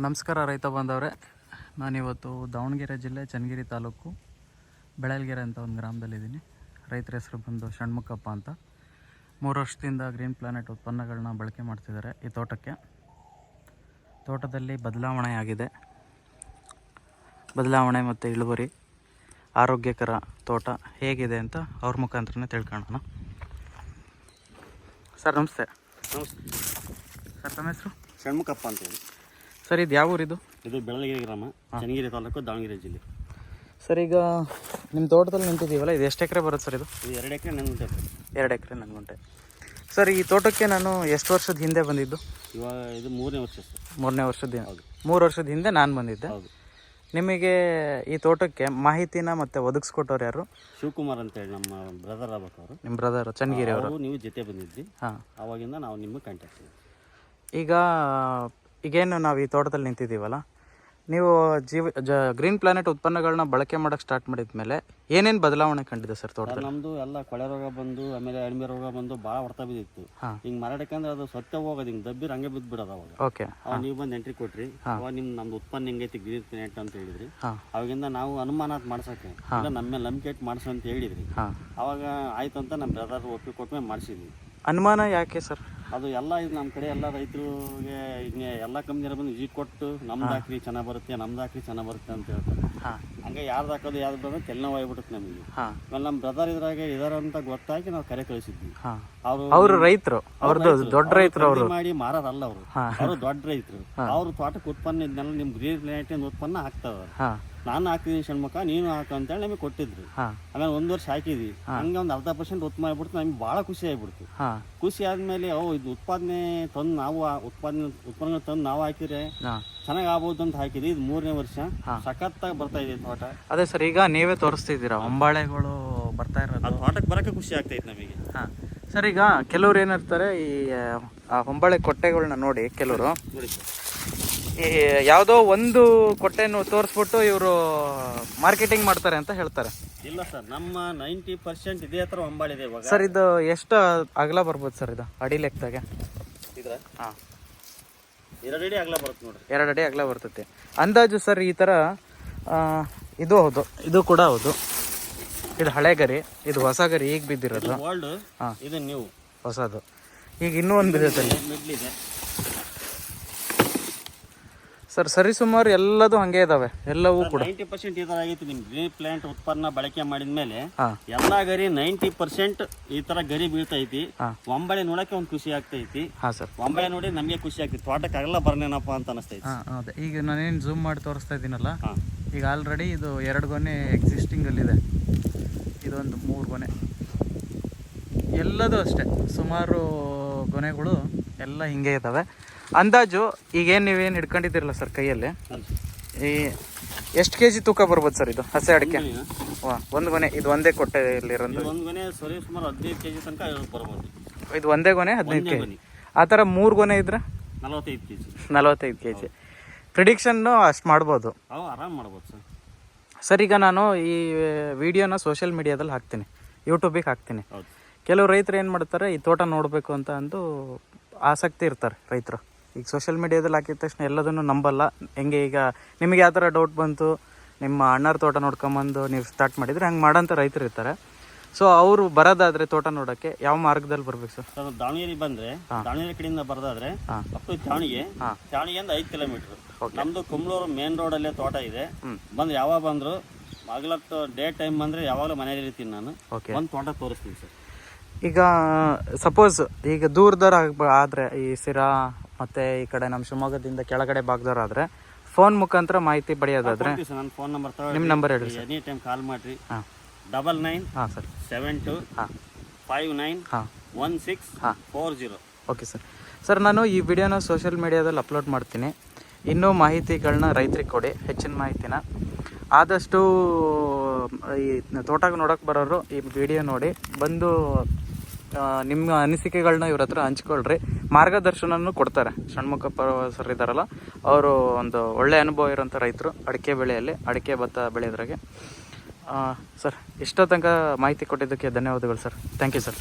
ನಮಸ್ಕಾರ ರೈತ ಬಾಂಧವರೇ. ನಾನಿವತ್ತು ದಾವಣಗೆರೆ ಜಿಲ್ಲೆ ಚನ್ನಗಿರಿ ತಾಲೂಕು ಬೆಳಲ್ಗೆರೆ ಅಂತ ಒಂದು ಗ್ರಾಮದಲ್ಲಿದ್ದೀನಿ. ರೈತರ ಹೆಸರು ಬಂದು ಷಣ್ಮುಖಪ್ಪ ಅಂತ. 3 ವರ್ಷದಿಂದ ಗ್ರೀನ್ ಪ್ಲಾನೆಟ್ ಉತ್ಪನ್ನಗಳನ್ನ ಬಳಕೆ ಮಾಡ್ತಿದ್ದಾರೆ. ಈ ತೋಟದಲ್ಲಿ ಬದಲಾವಣೆ ಮತ್ತು ಇಳುವರಿ, ಆರೋಗ್ಯಕರ ತೋಟ ಹೇಗಿದೆ ಅಂತ ಅವ್ರ ಮುಖಾಂತರನೇ ತಿಳ್ಕೊಳ್ಳೋಣ. ಸರ್ ನಮಸ್ತೆ. ಸರ್ ತಮ್ಮ ಹೆಸರು? ಷಣ್ಮುಖಪ್ಪ ಅಂತ ಹೇಳಿ. ಸರ್ ಇದು ಯಾವ ಊರಿದು? ಇದು ಬೆಳಲ್ಗೆರೆ ಗ್ರಾಮ, ಚನ್ನಗಿರಿ ತಾಲೂಕು, ದಾವಣಗೆರೆ ಜಿಲ್ಲೆ. ಸರ್ ಈಗ ನಿಮ್ಮ ತೋಟದಲ್ಲಿ ನಿಂತಿದ್ದೀವಲ್ಲ, ಇದು ಎಷ್ಟು ಎಕರೆ ಬರುತ್ತೆ ಸರ್? ಇದು 2 ಎಕರೆ ನನ್ಗುಂಟೆ. 2 ಎಕರೆ ನನ್ಗುಂಟೆ. ಸರ್ ಈ ತೋಟಕ್ಕೆ ನಾನು ಎಷ್ಟು ವರ್ಷದ ಹಿಂದೆ ಬಂದಿದ್ದು? ಇವಾಗ ಇದು 3ನೇ ವರ್ಷ ಸರ್. 3ನೇ ವರ್ಷದ? ಹೌದು, 3 ವರ್ಷದ ಹಿಂದೆ ನಾನು ಬಂದಿದ್ದೆ. ಹೌದು. ನಿಮಗೆ ಈ ತೋಟಕ್ಕೆ ಮಾಹಿತಿನ ಮತ್ತೆ ಒದಗಿಸ್ಕೊಟ್ಟವ್ರು ಯಾರು? ಶಿವಕುಮಾರ್ ಅಂತ ಹೇಳಿ ನಮ್ಮ ಬ್ರದರ್ ಆಗ್ಬೇಕು ಅವರು. ನಿಮ್ಮ ಬ್ರದರ್ ಚನ್ನಗಿರಿ ಅವರು? ನೀವು ಜೊತೆ ಬಂದಿದ್ರಿ. ಹಾಂ, ಅವಾಗಿಂದ ನಾವು ನಿಮಗೆ ಕಾಂಟ್ಯಾಕ್ಟ್ ಮಾಡಿದ್ವಿ. ಈಗೇನು ನಾವು ಈ ತೋಟದಲ್ಲಿ ನಿಂತಿದ್ದೀವಲ್ಲ, ನೀವು ಗ್ರೀನ್ ಪ್ಲಾನೆಟ್ ಉತ್ಪನ್ನಗಳನ್ನ ಬಳಕೆ ಮಾಡೋಕ್ಕೆ ಸ್ಟಾರ್ಟ್ ಮಾಡಿದ ಮೇಲೆ ಏನೇನು ಬದಲಾವಣೆ ಕಂಡಿದೆ ಸರ್ ತೋಟದಲ್ಲಿ? ನಮ್ಮದು ಎಲ್ಲ ಕೊಳೆ ರೋಗ ಬಂದು, ಆಮೇಲೆ ಅಡಿಮೆ ರೋಗ ಬಂದು ಭಾಳ ಹೊಡ್ತಾ ಬಿದ್ದಿತ್ತು. ಹಿಂಗೆ ಮಾರಾಟಕ್ಕಂದ್ರೆ ಅದು ಸ್ವಚ್ಛ ಹೋಗೋದು, ಹಿಂಗೆ ದಬ್ಬಿರ್ ಹಂಗೆ ಬಿದ್ದು ಬಿಡೋದು. ಅವಾಗ ಓಕೆ, ನೀವು ಬಂದು ಎಂಟ್ರಿ ಕೊಟ್ರಿ. ಅವಾಗ ನಮ್ದು ಉತ್ಪನ್ನ ಹೆಂಗೈತಿ ಗ್ರೀನ್ ಪ್ಲಾನೆಟ್ ಅಂತ ಹೇಳಿದ್ರಿ. ಅವಾಗಿಂದ ನಾವು ಅನುಮಾನ ಮಾಡ್ಸೋಕೆ ಇಲ್ಲ, ನಮ್ಮ ಮೇಲೆ ನಂಬಿಕೆ ಇಟ್ಟು ಮಾಡ್ಸೋ ಅಂತ ಹೇಳಿದ್ರಿ. ಅವಾಗ ಆಯ್ತು ಅಂತ ನಮ್ಮ ಬ್ರದರ್ ಒಪ್ಪಿಗೆ ಕೊಟ್ಟ ಮಾಡಿಸಿದ್ವಿ. ಅನುಮಾನ ಯಾಕೆ ಸರ್? ಅದು ಎಲ್ಲ ಇದು ನಮ್ಮ ಕಡೆ ಎಲ್ಲ ರೈತರಿಗೆ ಎಲ್ಲ ಕಂಪ್ನಿಯರು ಬಂದು ವಿಸಿಟ್ ಕೊಟ್ಟು ನಮ್ದು ಹಾಕ್ರಿ ಚೆನ್ನಾಗಿ ಬರುತ್ತೆ, ನಮ್ದು ಹಾಕ್ರಿ ಚೆನ್ನಾಗಿ ಬರುತ್ತೆ ಅಂತ ಹೇಳ್ತಾರೆ. ಹಂಗೆ ಯಾರ್ದು ಹಾಕೋದು ಯಾವ್ದು ಬರೋದು ತೆಲ್ನೋವು ಆಗ್ಬಿಡುತ್ತೆ ನಮಗೆ. ಆಮೇಲೆ ನಮ್ಮ ಬ್ರದರ್ ಇದಾರೆ ಅಂತ ಗೊತ್ತಾಗಿ ನಾವು ಕರೆ ಕಳಿಸಿದ್ವಿ. ಅವರು ರೈತರು, ಅವ್ರದ್ದು ದೊಡ್ಡ ರೈತರು, ಅವರು ಮಾಡಿ ಮಾರೋದಲ್ಲ. ಅವರು ದೊಡ್ಡ ರೈತರು. ಅವ್ರ ತೋಟಕ್ಕೆ ಉತ್ಪನ್ನ ಇದನ್ನೆಲ್ಲ ನಿಮ್ ಗ್ರೀನ್ ಪ್ಲಾನೆಟ್ ಉತ್ಪನ್ನ ಹಾಕ್ತಾವ್ರ. ನಾನು ಹಾಕಿದೀನಿ ಷಣ್ಮುಖ, ನೀನು ಹಾಕ ಅಂತೇಳಿ ನಮಗೆ ಕೊಟ್ಟಿದ್ರು. ಆಮೇಲೆ 1 ವರ್ಷ ಹಾಕಿದ್ವಿ. ಹಂಗೆ ಒಂದು 0.5% ಉತ್ಪನ್ನ ಆಗ್ಬಿಡ್ತು. ನಮ್ಗೆ ಭಾಳ ಖುಷಿ ಆಗ್ಬಿಡ್ತು. ಖುಷಿ ಆದ್ಮೇಲೆ ಇದು ಉತ್ಪಾದನೆ ತಂದು ನಾವು ಉತ್ಪನ್ನಗಳು ತಂದು ನಾವು ಹಾಕಿದ್ರೆ ಚೆನ್ನಾಗಿ ಆಗ್ಬೋದು ಅಂತ ಹಾಕಿದ್ವಿ. ಇದು 3ನೇ ವರ್ಷ. ಸಖತ್ತಾಗಿ ಬರ್ತಾ ಇದೆ ತೋಟ. ಅದೇ ಸರ್, ಈಗ ನೀವೇ ತೋರಿಸ್ತಿದ್ದೀರಾ ಹೊಂಬಾಳೆಗಳು ಬರ್ತಾ ಇರೋದು. ತೋಟಕ್ಕೆ ಬರೋಕೆ ಖುಷಿ ಆಗ್ತೈತೆ ನಮಗೆ. ಸರ್ ಈಗ ಕೆಲವ್ರು ಏನಿರ್ತಾರೆ, ಈ ಹೊಂಬಾಳೆ ಕೊಟ್ಟೆಗಳನ್ನ ನೋಡಿ ಕೆಲವರು ಈ ಯಾವುದೋ ಒಂದು ಕೊಟ್ಟೆಯನ್ನು ತೋರಿಸ್ಬಿಟ್ಟು ಇವರು ಮಾರ್ಕೆಟಿಂಗ್ ಮಾಡ್ತಾರೆ ಅಂತ ಹೇಳ್ತಾರೆ. ಇಲ್ಲ ಸರ್, ನಮ್ಮ 90% ಇದೇ ಹತ್ರ ಹೊಂಬಾಳಿದೆ ಇವಾಗ. ಸರ್ ಇದು ಎಷ್ಟು ಅಗಲ ಬರ್ಬೋದು ಸರ್? ಇದು ಅಡಿ ಲೆಕ್ಕದಾಗೆ ಇದ್ರ 2 ಅಡಿ ಅಗಲ ಬರುತ್ತೆ ನೋಡ್ರಿ. 2 ಅಡಿ ಅಗಲ ಬರ್ತೈತಿ ಅಂದಾಜು ಸರ್. ಈ ಥರ ಇದು ಹೌದು, ಇದು ಕೂಡ ಹೌದು. ಇದು ಹಳೆ ಗರಿ, ಇದು ಹೊಸ ಗರಿ ಈಗ ಬಿದ್ದಿರೋದು. ಇದು ನೀವು ಹೊಸದು. ಈಗ ಇನ್ನೂ ಒಂದು ಬಿದ್ದೈತೆ ಮಿಡ್ಲಿದೆ ಸರ್. ಸರಿಸುಮಾರು ಎಲ್ಲದೂ ಹಂಗೆ ಇದಾವೆ, ಎಲ್ಲವೂ ಕೂಡ 90% ಈ ತರ ಆಗೈತಿ. ನಿಮ್ ಗ್ರೀನ್ ಪ್ಲಾಂಟ್ ಉತ್ಪನ್ನ ಬಳಕೆ ಮಾಡಿದ್ಮೇಲೆ ಎಲ್ಲಾ ಗರಿ 90% ಈ ತರ ಗರಿ ಬೀಳ್ತೈತಿ. ಒಂಬಳೆ ನೋಡಕ್ಕೆ ಒಂದು ಖುಷಿ ಆಗ್ತೈತಿ. ಒಂಬಳೆ ನೋಡಿ ನಮಗೆ ಖುಷಿ ಆಗ್ತೈತಿ. ತೋಟಕ್ಕೆ ಆಗಲ್ಲ ಬರ್ನೇನಪ್ಪ ಅಂತ ಅನಿಸ್ತೈತಿ. ಅದೇ ಈಗ ನಾನೇನು ಝೂಮ್ ಮಾಡಿ ತೋರಿಸ್ತಾ ಇದ್ದೀನಲ್ಲ, ಈಗ ಆಲ್ರೆಡಿ ಇದು 2 ಗೊನೆ ಎಕ್ಸಿಸ್ಟಿಂಗ್ ಅಲ್ಲಿದೆ. ಇದೊಂದು 3 ಗೊನೆ, ಎಲ್ಲದೂ ಅಷ್ಟೇ. ಸುಮಾರು ಗೊನೆಗಳು ಎಲ್ಲ ಹಿಂಗೆ ಇದ್ದಾವೆ. ಅಂದಾಜು ಈಗೇನು ನೀವೇನು ಹಿಡ್ಕೊಂಡಿದ್ದೀರಲ್ಲ ಸರ್ ಕೈಯಲ್ಲಿ, ಈ ಎಷ್ಟು ಕೆಜಿ ತೂಕ ಬರ್ಬೋದು ಸರ್ ಇದು ಹಸೆ ಅಡಿಕೆ? ಒಂದು ಗೊನೆ ಇದು ಒಂದೇ ಕೊಟ್ಟೆಯಲ್ಲಿರೋದು. ಒಂದು ಗೊನೆ ಸುಮಾರು 15 ಕೆಜಿ ತನಕ ಬರ್ಬೋದು. ಇದು ಒಂದೇ ಗೊನೆ 15 ಕೆಜಿ. ಆ ಥರ 3 ಗೊನೆ ಇದ್ರೆ 45 ಕೆಜಿ. 45 ಕೆಜಿ ಪ್ರಿಡಿಕ್ಷನ್ನು ಅಷ್ಟು ಮಾಡ್ಬೋದು, ಆರಾಮ್ ಮಾಡ್ಬೋದು ಸರ್. ಸರ್ ಈಗ ನಾನು ಈ ವಿಡಿಯೋನ ಸೋಷಿಯಲ್ ಮೀಡಿಯಾದಲ್ಲಿ ಹಾಕ್ತೀನಿ, ಯೂಟ್ಯೂಬಿಗೆ ಹಾಕ್ತೀನಿ. ಕೆಲವು ರೈತರು ಏನು ಮಾಡ್ತಾರೆ, ಈ ತೋಟ ನೋಡಬೇಕು ಅಂತ ಅಂದು ಆಸಕ್ತಿ ಇರ್ತಾರೆ ರೈತರು. ಈಗ ಸೋಷಿಯಲ್ ಮೀಡಿಯಾದಲ್ಲಿ ಹಾಕಿದ ತಕ್ಷಣ ಎಲ್ಲದನ್ನು ನಂಬಲ್ಲ. ಹೆಂಗೆ ಈಗ ನಿಮಗೆ ಯಾವ ಥರ ಡೌಟ್ ಬಂತು, ನಿಮ್ಮ ಅಣ್ಣರ ತೋಟ ನೋಡ್ಕೊಂಬಂದು ನೀವು ಸ್ಟಾರ್ಟ್ ಮಾಡಿದರೆ ಹಂಗೆ ಮಾಡೋಂಥ ರೈತರು ಇರ್ತಾರೆ. ಸೊ ಅವರು ಬರೋದಾದ್ರೆ ತೋಟ ನೋಡೋಕ್ಕೆ ಯಾವ ಮಾರ್ಗದಲ್ಲಿ ಬರ್ಬೇಕು ಸರ್? ದಾವಣಗೆರೆ ಬಂದರೆ, ದಾವಣಗೆರೆ ಕಡೆಯಿಂದ ಬರೋದಾದ್ರೆ ಅಪ್ ಟು ಚಾವಣಿಗೆಯಿಂದ 5 ಕಿಲೋಮೀಟರ್. ನಮ್ಮದು ಕುಂಬ್ಳೂರು ಮೇನ್ ರೋಡಲ್ಲೇ ತೋಟ ಇದೆ. ಬಂದು ಯಾವಾಗ ಬಂದರು ಆಗ್ಲತ್ತು ಡೇ ಟೈಮ್ ಬಂದರೆ ಯಾವಾಗಲೂ ಮನೇಲಿ ಇರ್ತೀನಿ ನಾನು. ಒಂದು ತೋಟ ತೋರಿಸ್ತೀನಿ ಸರ್. ಈಗ ಸಪೋಸ್ ಈಗ ದೂರದವ್ರು ಆದರೆ, ಈ ಸಿರಾ ಮತ್ತು ಈ ಕಡೆ ನಮ್ಮ ಶಿವಮೊಗ್ಗದಿಂದ ಕೆಳಗಡೆ ಭಾಗದವ್ರು ಆದರೆ ಫೋನ್ ಮುಖಾಂತರ ಮಾಹಿತಿ ಪಡೆಯೋದಾದ್ರೆ ನನ್ನ ಫೋನ್ ನಂಬರ್ ನಿಮ್ಮ ನಂಬರ್ ಹೇಳಿ. ಎನಿ ಟೈಮ್ ಕಾಲ್ ಮಾಡಿರಿ. 9972591640. Okay sir. ಸರ್ ನಾನು ಈ ವಿಡಿಯೋನ ಸೋಷಿಯಲ್ ಮೀಡಿಯಾದಲ್ಲಿ ಅಪ್ಲೋಡ್ ಮಾಡ್ತೀನಿ. ಇನ್ನೂ ಮಾಹಿತಿಗಳನ್ನ ರೈತರಿಗೆ ಕೊಡಿ, ಹೆಚ್ಚಿನ ಮಾಹಿತಿನ. ಆದಷ್ಟು ಈ ತೋಟಕ್ಕೆ ನೋಡೋಕೆ ಬರೋರು ಈ ವಿಡಿಯೋ ನೋಡಿ ಬಂದು ನಿಮ್ಮ ಅನಿಸಿಕೆಗಳನ್ನ ಇವ್ರ ಹತ್ರ ಹಂಚ್ಕೊಳ್ರಿ. ಮಾರ್ಗದರ್ಶನನೂ ಕೊಡ್ತಾರೆ. ಷಣ್ಮುಖಪ್ಪ ಸರ್ ಇದ್ದಾರಲ್ಲ, ಅವರು ಒಂದು ಒಳ್ಳೆ ಅನುಭವ ಇರೋಂಥ ರೈತರು ಅಡಿಕೆ ಬೆಳೆಯಲ್ಲಿ, ಅಡಿಕೆ ಭತ್ತ ಬೆಳೆಯೋದ್ರಾಗೆ. ಸರ್ ಇಷ್ಟೋ ತನಕ ಮಾಹಿತಿ ಕೊಟ್ಟಿದ್ದಕ್ಕೆ ಧನ್ಯವಾದಗಳು ಸರ್. Thank you sir.